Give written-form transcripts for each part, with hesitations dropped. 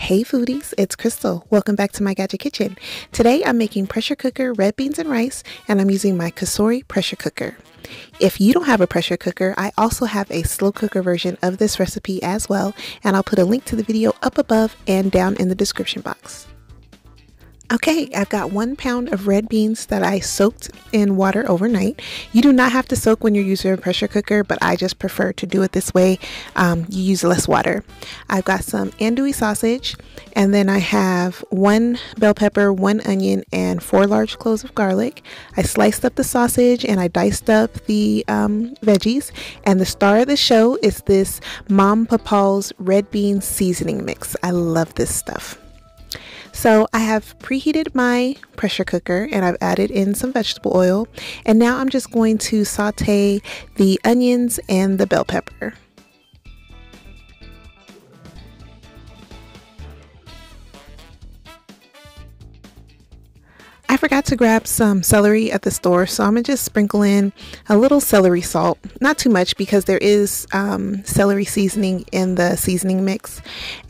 Hey foodies, it's Crystal. Welcome back to my Gadget Kitchen. Today I'm making pressure cooker red beans and rice, and I'm using my Cosori pressure cooker. If you don't have a pressure cooker, I also have a slow cooker version of this recipe as well, and I'll put a link to the video up above and down in the description box. Okay, I've got 1 pound of red beans that I soaked in water overnight. You do not have to soak when you're using a pressure cooker, but I just prefer to do it this way. You use less water. I've got some Andouille sausage, and then I have 1 bell pepper, 1 onion, and 4 large cloves of garlic. I sliced up the sausage and I diced up the veggies, and the star of the show is this Mom Papa's red bean seasoning mix. I love this stuff. So I have preheated my pressure cooker and I've added in some vegetable oil, and now I'm just going to saute the onions and the bell pepper. I forgot to grab some celery at the store, so I'm gonna just sprinkle in a little celery salt, not too much because there is celery seasoning in the seasoning mix.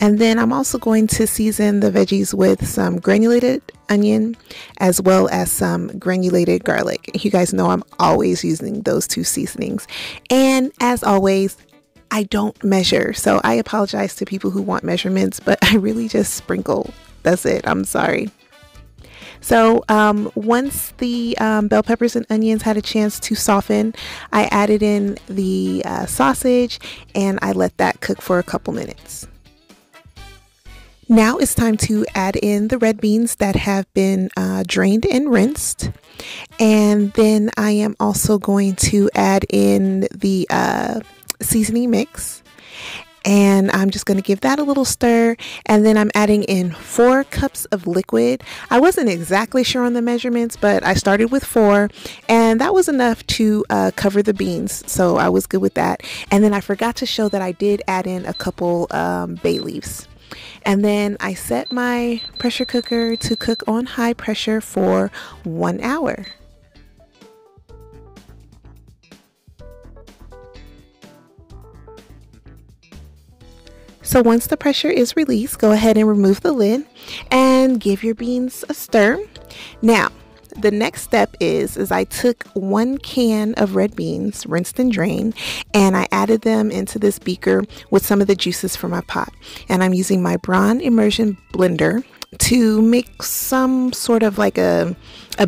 And then I'm also going to season the veggies with some granulated onion as well as some granulated garlic. You guys know I'm always using those 2 seasonings, and as always, I don't measure, so I apologize to people who want measurements, but I really just sprinkle. That's it. I'm sorry. So once the bell peppers and onions had a chance to soften, I added in the sausage and I let that cook for a couple minutes. Now it's time to add in the red beans that have been drained and rinsed. And then I am also going to add in the seasoning mix. And I'm just going to give that a little stir, and then I'm adding in 4 cups of liquid. I wasn't exactly sure on the measurements, but I started with 4, and that was enough to cover the beans, so I was good with that. And then I forgot to show that I did add in a couple bay leaves. And then I set my pressure cooker to cook on high pressure for 1 hour. So once the pressure is released, go ahead and remove the lid and give your beans a stir. Now, the next step is I took 1 can of red beans, rinsed and drained, and I added them into this beaker with some of the juices from my pot. And I'm using my Braun immersion blender to make some sort of like a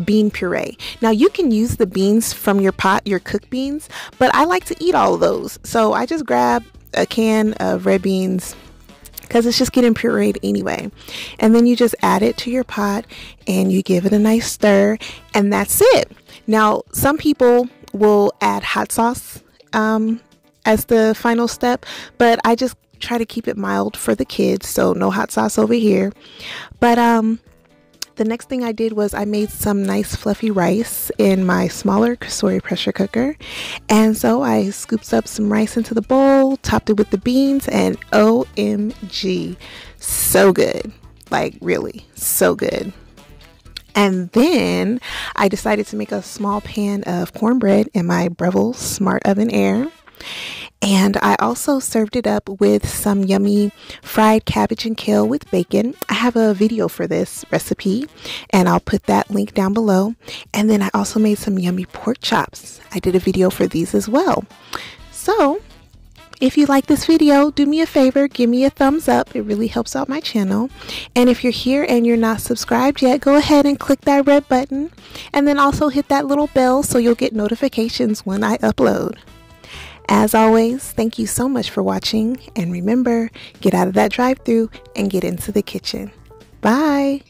bean puree. Now you can use the beans from your pot, your cooked beans, but I like to eat all of those. So I just grab a can of red beans because it's just getting pureed anyway, and then you just add it to your pot and you give it a nice stir, and that's it. Now some people will add hot sauce as the final step, but I just try to keep it mild for the kids, so no hot sauce over here. But the next thing I did was I made some nice fluffy rice in my smaller Cosori pressure cooker. And so I scooped up some rice into the bowl, topped it with the beans, and OMG, so good. Like really, so good. And then I decided to make a small pan of cornbread in my Blvd Smart Oven Air. And I also served it up with some yummy fried cabbage and kale with bacon. I have a video for this recipe and I'll put that link down below. And then I also made some yummy pork chops. I did a video for these as well. So if you like this video, do me a favor, give me a thumbs up. It really helps out my channel. And if you're here and you're not subscribed yet, go ahead and click that red button. And then also hit that little bell so you'll get notifications when I upload. As always, thank you so much for watching, and remember, get out of that drive-thru and get into the kitchen. Bye!